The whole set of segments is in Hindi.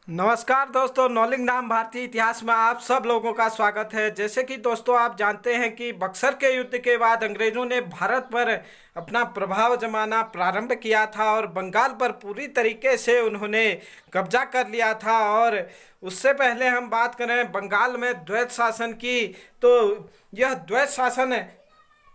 नमस्कार दोस्तों, नॉलिंग नाम भारतीय इतिहास में आप सब लोगों का स्वागत है। जैसे कि दोस्तों आप जानते हैं कि बक्सर के युद्ध के बाद अंग्रेजों ने भारत पर अपना प्रभाव जमाना प्रारंभ किया था और बंगाल पर पूरी तरीके से उन्होंने कब्जा कर लिया था। और उससे पहले हम बात करें बंगाल में द्वैत शासन की, तो यह द्वैत शासन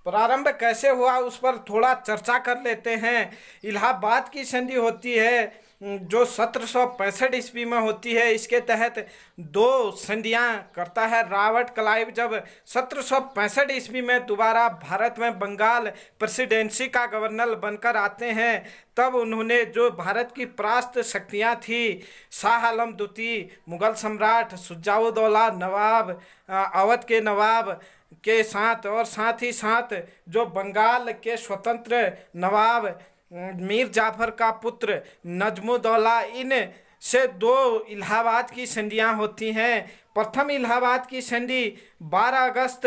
प्रारंभ कैसे हुआ उस पर थोड़ा चर्चा कर लेते हैं। इलाहाबाद की संधि होती है जो 1765 ईस्वी में होती है। इसके तहत दो संधियां करता है रॉबर्ट क्लाइव। जब 1765 ईस्वी में दोबारा भारत में बंगाल प्रेसिडेंसी का गवर्नर बनकर आते हैं, तब उन्होंने जो भारत की परास्त शक्तियां थी, शाह आलम द्वितीय मुगल सम्राट, शुजाउद्दौला नवाब, अवध के नवाब के साथ, और साथ ही साथ जो बंगाल के स्वतंत्र नवाब मीर जाफर का पुत्र नजमुद्दौला, इन से दो इलाहाबाद की संधियां होती हैं। प्रथम इलाहाबाद की संधि 12 अगस्त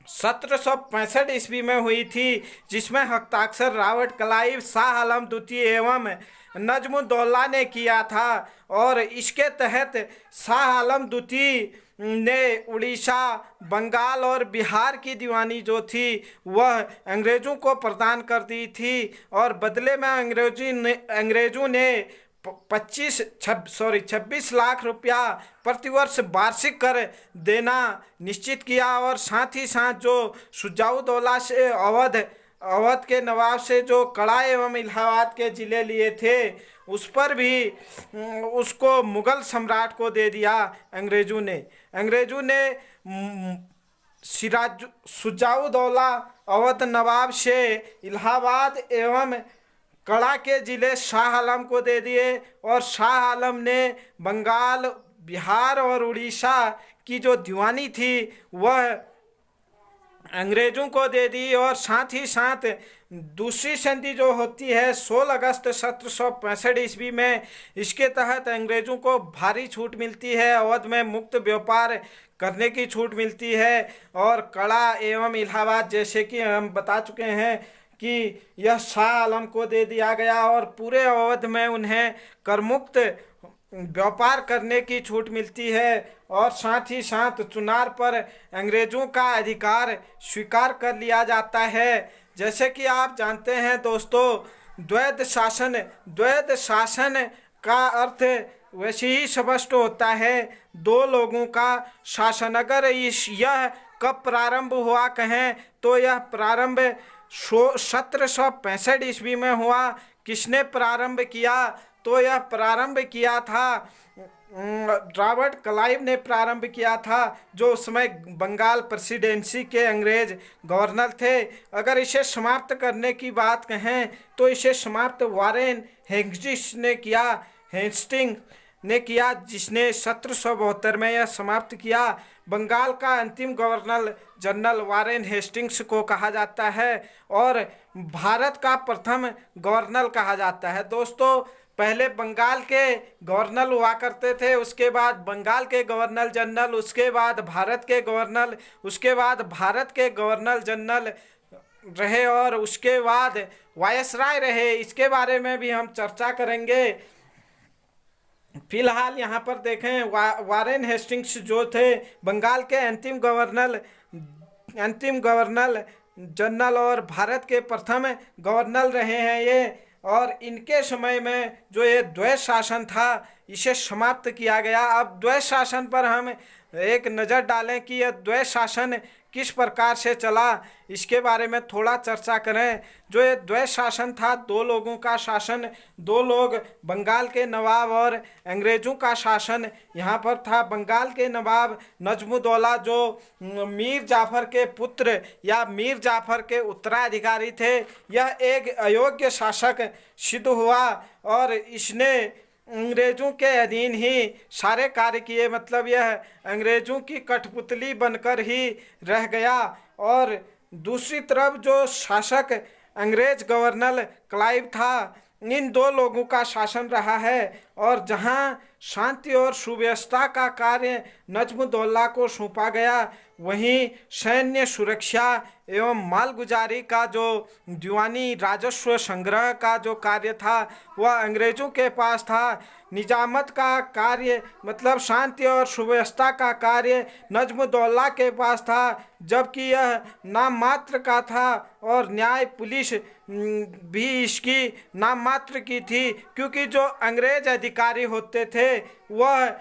1765 ईस्वी में हुई थी, जिसमें हस्ताक्षर रॉबर्ट क्लाइव, शाह आलम द्वितीय एवं नजमुद्दौला ने किया था। और इसके तहत शाह आलम द्वितीय ने उड़ीसा, बंगाल और बिहार की दीवानी जो थी वह अंग्रेज़ों को प्रदान कर दी थी, और बदले में अंग्रेज़ों ने 26 लाख रुपया प्रतिवर्ष वार्षिक कर देना निश्चित किया। और साथ ही साथ जो शुजाउद्दौला से अवध के नवाब से जो कड़ा एवं इलाहाबाद के ज़िले लिए थे, उस पर भी उसको मुगल सम्राट को दे दिया अंग्रेज़ों ने शुजाउद्दौला अवध नवाब से इलाहाबाद एवं कड़ा के ज़िले शाह आलम को दे दिए, और शाह आलम ने बंगाल, बिहार और उड़ीसा की जो दीवानी थी वह अंग्रेज़ों को दे दी। और साथ ही साथ दूसरी संधि जो होती है 16 अगस्त 1765 ईस्वी में, इसके तहत अंग्रेज़ों को भारी छूट मिलती है, अवध में मुक्त व्यापार करने की छूट मिलती है। और कड़ा एवं इलाहाबाद, जैसे कि हम बता चुके हैं कि यह शाह आलम को दे दिया गया, और पूरे अवध में उन्हें करमुक्त व्यापार करने की छूट मिलती है। और साथ ही साथ चुनार पर अंग्रेज़ों का अधिकार स्वीकार कर लिया जाता है। जैसे कि आप जानते हैं दोस्तों, द्वैध शासन का अर्थ वैसे ही स्पष्ट होता है, दो लोगों का शासन। अगर यह कब प्रारंभ हुआ कहें तो यह प्रारंभ 1765 ईस्वी में हुआ। किसने प्रारंभ किया? तो यह प्रारंभ किया था रॉबर्ट क्लाइव ने प्रारंभ किया था, जो उस समय बंगाल प्रेसिडेंसी के अंग्रेज गवर्नर थे। अगर इसे समाप्त करने की बात कहें तो इसे समाप्त वारेन हेस्टिंग ने किया, जिसने 1772 में यह समाप्त किया। बंगाल का अंतिम गवर्नर जनरल वारेन हेस्टिंग्स को कहा जाता है, और भारत का प्रथम गवर्नर कहा जाता है। दोस्तों, पहले बंगाल के गवर्नर हुआ करते थे, उसके बाद बंगाल के गवर्नर जनरल, उसके बाद भारत के गवर्नर, उसके बाद भारत के गवर्नर जनरल रहे, और उसके बाद वायसराय रहे। इसके बारे में भी हम चर्चा करेंगे। फिलहाल यहाँ पर देखें, वारेन हेस्टिंग्स जो थे बंगाल के अंतिम गवर्नर जनरल और भारत के प्रथम गवर्नर रहे हैं ये। और इनके समय में जो ये द्वैत शासन था इसे समाप्त किया गया। अब द्वैत शासन पर हम एक नज़र डालें कि यह द्वैत शासन किस प्रकार से चला, इसके बारे में थोड़ा चर्चा करें। जो ये द्वैत शासन था, दो लोगों का शासन, दो लोग, बंगाल के नवाब और अंग्रेज़ों का शासन यहाँ पर था। बंगाल के नवाब नजमुद्दौला जो मीर जाफर के पुत्र या मीर जाफर के उत्तराधिकारी थे, यह एक अयोग्य शासक सिद्ध हुआ, और इसने अंग्रेज़ों के अधीन ही सारे कार्य किए। मतलब यह अंग्रेज़ों की कठपुतली बनकर ही रह गया। और दूसरी तरफ जो शासक अंग्रेज गवर्नर क्लाइव था, इन दो लोगों का शासन रहा है। और जहां शांति और सुव्यवस्था का कार्य नजमुद्दौला को सौंपा गया, वहीं सैन्य सुरक्षा एवं मालगुजारी का जो दीवानी राजस्व संग्रह का जो कार्य था वह अंग्रेजों के पास था। निजामत का कार्य मतलब शांति और सुव्यवस्था का कार्य नजमुद्दौला के पास था, जबकि यह नाम मात्र का था और न्याय पुलिस भी इसकी नाम मात्र की थी, क्योंकि जो अंग्रेज अधिकारी होते थे वह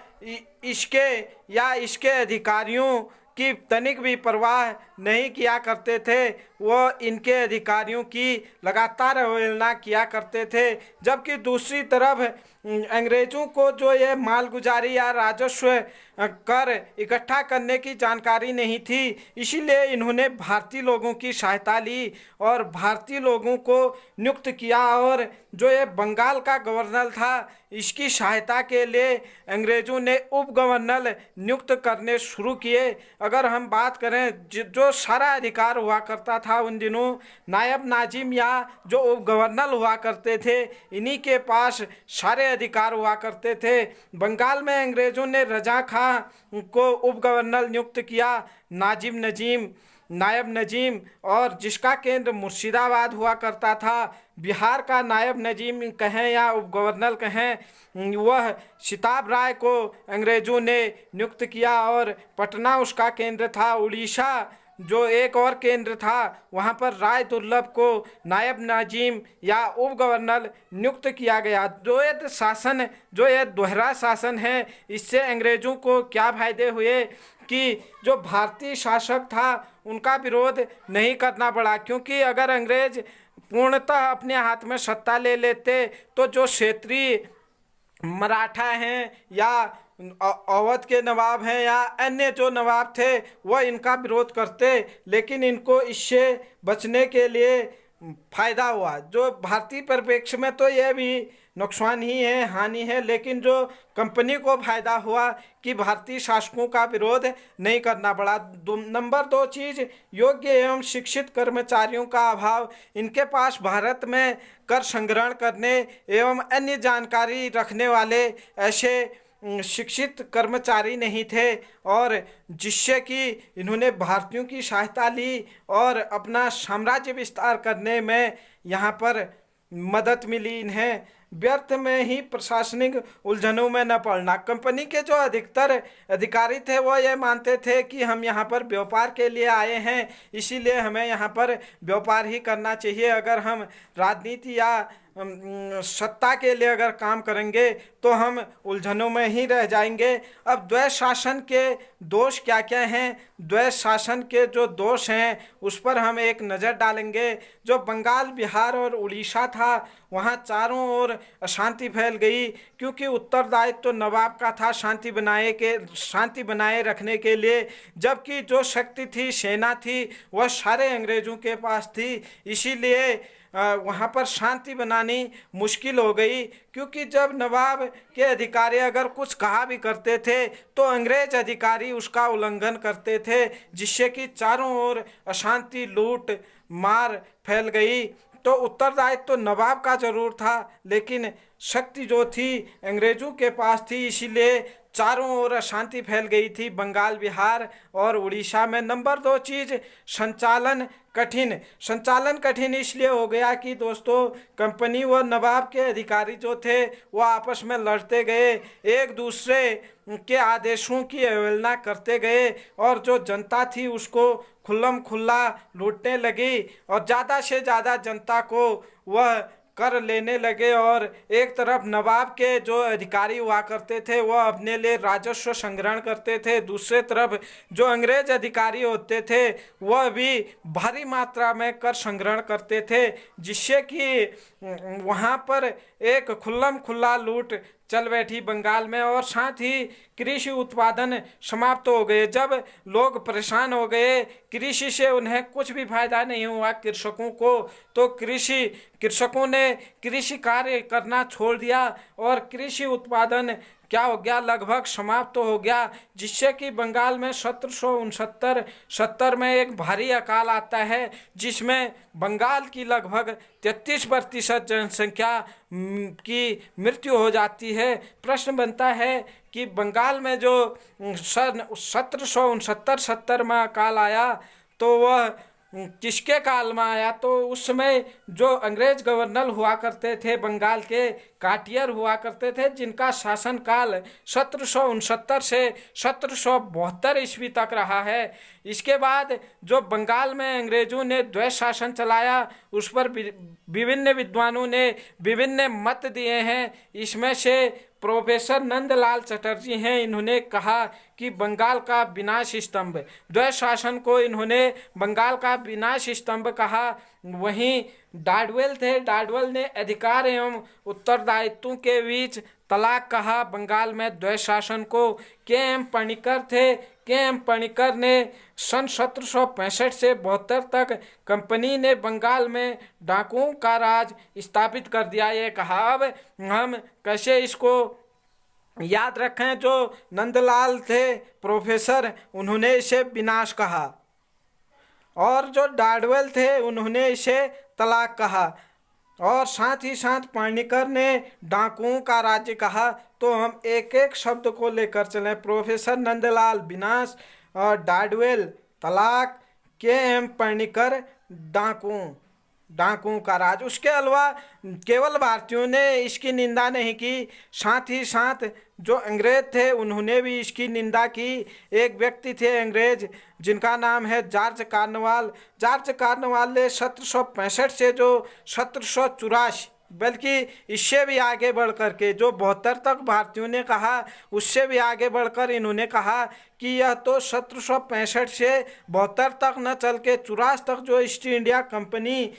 इसके या इसके अधिकारियों की तनिक भी परवाह नहीं किया करते थे। वह इनके अधिकारियों की लगातार अवहेलना किया करते थे, जबकि दूसरी तरफ अंग्रेज़ों को जो ये मालगुजारी या राजस्व कर इकट्ठा करने की जानकारी नहीं थी, इसीलिए इन्होंने भारतीय लोगों की सहायता ली और भारतीय लोगों को नियुक्त किया। और जो ये बंगाल का गवर्नर था, इसकी सहायता के लिए अंग्रेज़ों ने उप गवर्नर नियुक्त करने शुरू किए। अगर हम बात करें जो सारा अधिकार हुआ करता था उन दिनों, नायब नाजिम या जो उप गवर्नर हुआ करते थे, इन्हीं के पास सारे अधिकार हुआ करते थे। बंगाल में अंग्रेज़ों ने रजा खां को उप गवर्नर नियुक्त किया, नायब नजीम, और जिसका केंद्र मुर्शिदाबाद हुआ करता था। बिहार का नायब नजीम कहें या उप गवर्नर कहें, वह सिताब राय को अंग्रेज़ों ने नियुक्त किया और पटना उसका केंद्र था। उड़ीसा जो एक और केंद्र था, वहाँ पर राय दुर्लभ को नायब नाजिम या उप गवर्नर नियुक्त किया गया। द्वैध शासन जो ये दोहरा शासन है, इससे अंग्रेज़ों को क्या फायदे हुए कि जो भारतीय शासक था उनका विरोध नहीं करना पड़ा, क्योंकि अगर अंग्रेज पूर्णतः अपने हाथ में सत्ता ले लेते तो जो क्षेत्रीय मराठा हैं या अवध के नवाब हैं या अन्य जो नवाब थे वह इनका विरोध करते, लेकिन इनको इससे बचने के लिए फायदा हुआ। जो भारतीय परिप्रेक्ष्य में तो यह भी नुकसान ही है, हानि है, लेकिन जो कंपनी को फायदा हुआ कि भारतीय शासकों का विरोध नहीं करना पड़ा। नंबर 2 चीज़, योग्य एवं शिक्षित कर्मचारियों का अभाव। इनके पास भारत में कर संग्रहण करने एवं अन्य जानकारी रखने वाले ऐसे शिक्षित कर्मचारी नहीं थे, और जिससे कि इन्होंने भारतीयों की सहायता ली और अपना साम्राज्य विस्तार करने में यहाँ पर मदद मिली इन्हें। व्यर्थ में ही प्रशासनिक उलझनों में न पड़ना। कंपनी के जो अधिकतर अधिकारी थे वो ये मानते थे कि हम यहाँ पर व्यापार के लिए आए हैं, इसीलिए हमें यहाँ पर व्यापार ही करना चाहिए। अगर हम राजनीति या सत्ता के लिए अगर काम करेंगे तो हम उलझनों में ही रह जाएंगे। अब द्वैध शासन के दोष क्या क्या हैं, द्वैध शासन के जो दोष हैं उस पर हम एक नज़र डालेंगे। जो बंगाल, बिहार और उड़ीसा था, वहाँ चारों ओर अशांति फैल गई, क्योंकि उत्तरदायित्व तो नवाब का था शांति बनाए रखने के लिए, जबकि जो शक्ति थी, सेना थी, वह सारे अंग्रेज़ों के पास थी। इसीलिए वहाँ पर शांति बनानी मुश्किल हो गई, क्योंकि जब नवाब के अधिकारी अगर कुछ कहा भी करते थे तो अंग्रेज अधिकारी उसका उल्लंघन करते थे, जिससे कि चारों ओर अशांति, लूट मार फैल गई। तो उत्तरदायित्व तो नवाब का जरूर था, लेकिन शक्ति जो थी अंग्रेज़ों के पास थी, इसीलिए चारों ओर अशांति फैल गई थी बंगाल, बिहार और उड़ीसा में। नंबर 2 चीज़, संचालन कठिन इसलिए हो गया कि दोस्तों कंपनी व नवाब के अधिकारी जो थे वो आपस में लड़ते गए, एक दूसरे के आदेशों की अवहेलना करते गए, और जो जनता थी उसको खुल्लम खुल्ला लूटने लगी, और ज़्यादा से ज़्यादा जनता को वह कर लेने लगे। और एक तरफ नवाब के जो अधिकारी हुआ करते थे वह अपने लिए राजस्व संग्रहण करते थे, दूसरे तरफ जो अंग्रेज अधिकारी होते थे वह भी भारी मात्रा में कर संग्रहण करते थे, जिससे कि वहाँ पर एक खुल्लम खुल्ला लूट चल बैठी बंगाल में। और साथ ही कृषि उत्पादन समाप्त हो गए। जब लोग परेशान हो गए, कृषि से उन्हें कुछ भी फायदा नहीं हुआ कृषकों को, तो कृषकों ने कृषि कार्य करना छोड़ दिया और कृषि उत्पादन क्या हो गया, लगभग समाप्त तो हो गया, जिससे कि बंगाल में 1769 में एक भारी अकाल आता है, जिसमें बंगाल की लगभग 33% जनसंख्या की मृत्यु हो जाती है। प्रश्न बनता है कि बंगाल में जो सन 1769-70 में अकाल आया तो वह किसके काल में आया? तो उस समय जो अंग्रेज गवर्नर हुआ करते थे बंगाल के, काटियर हुआ करते थे, जिनका शासनकाल 1769 से 1772 ईस्वी तक रहा है। इसके बाद जो बंगाल में अंग्रेजों ने द्वैत शासन चलाया, उस पर विभिन्न विद्वानों ने विभिन्न मत दिए हैं। इसमें से प्रोफेसर नंदलाल चटर्जी हैं, इन्होंने कहा कि बंगाल का विनाश स्तंभ, द्वैत शासन को इन्होंने बंगाल का विनाश स्तंभ कहा। वहीं डाडवेल थे, डाडवेल ने अधिकार एवं उत्तरदायित्वों के बीच तलाक कहा बंगाल में द्वैत शासन को। के एम पणिकर थे, के एम पणिकर ने सन 1765 से 72 तक कंपनी ने बंगाल में डाकुओं का राज स्थापित कर दिया। ये कहा। अब हम कैसे इसको याद रखें? जो नंदलाल थे प्रोफेसर, उन्होंने इसे विनाश कहा, और जो डाडवेल थे उन्होंने इसे तलाक कहा, और साथ ही साथ पाणिकर ने डाकुओं का राज्य कहा। तो हम एक एक शब्द को लेकर चलें। प्रोफेसर नंदलाल विनाश, और डाडवेल तलाक, के एम पाणिकर डाकुओं का राज। उसके अलावा केवल भारतीयों ने इसकी निंदा नहीं की, साथ ही साथ जो अंग्रेज थे उन्होंने भी इसकी निंदा की। एक व्यक्ति थे अंग्रेज जिनका नाम है जॉर्ज कार्नवाल। जॉर्ज कार्नवाल ने 1765 से जो 1784, बल्कि इससे भी आगे बढ़ कर के जो 72 तक भारतीयों ने कहा, उससे भी आगे बढ़कर इन्होंने कहा कि यह तो 1765 से 72 तक न चल के 84 तक जो ईस्ट इंडिया कंपनी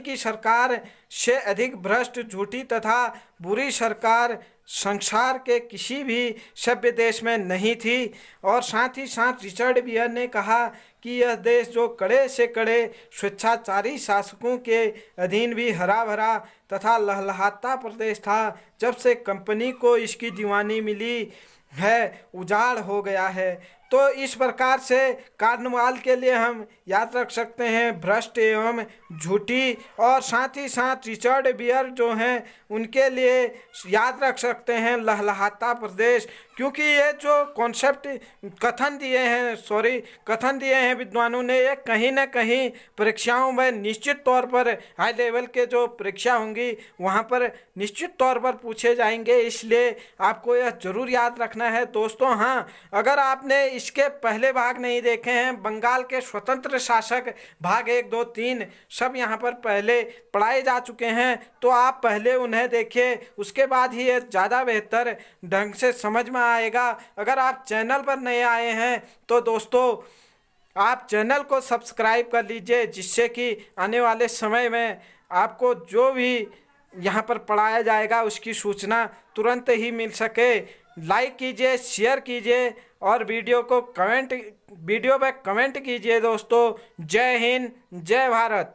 की सरकार से अधिक भ्रष्ट, झूठी तथा बुरी सरकार संसार के किसी भी सभ्य देश में नहीं थी। और साथ ही साथ रिचर्ड बियर ने कहा कि यह देश जो कड़े से कड़े स्वेच्छाचारी शासकों के अधीन भी हरा भरा तथा लहलहाता प्रदेश था, जब से कंपनी को इसकी दीवानी मिली है उजाड़ हो गया है। तो इस प्रकार से कार्नवाल के लिए हम याद रख सकते हैं भ्रष्ट एवं झूठी, और साथ ही साथ रिचर्ड बियर जो हैं उनके लिए याद रख सकते हैं लहलहाता प्रदेश, क्योंकि ये जो कॉन्सेप्ट कथन दिए हैं विद्वानों ने, ये कहीं ना कहीं परीक्षाओं में निश्चित तौर पर हाई लेवल के जो परीक्षा होंगी वहाँ पर निश्चित तौर पर पूछे जाएंगे, इसलिए आपको यह जरूर याद रखना है दोस्तों। हाँ, अगर आपने इसके पहले भाग नहीं देखे हैं, बंगाल के स्वतंत्र शासक भाग 1, 2, 3 सब यहाँ पर पहले पढ़ाए जा चुके हैं, तो आप पहले उन्हें देखिए, उसके बाद ही ये ज़्यादा बेहतर ढंग से समझ में आएगा। अगर आप चैनल पर नए आए हैं तो दोस्तों आप चैनल को सब्सक्राइब कर लीजिए, जिससे कि आने वाले समय में आपको जो भी यहाँ पर पढ़ाया जाएगा उसकी सूचना तुरंत ही मिल सके। लाइक कीजिए, शेयर कीजिए, और वीडियो में कमेंट कीजिए दोस्तों। जय हिंद, जय भारत।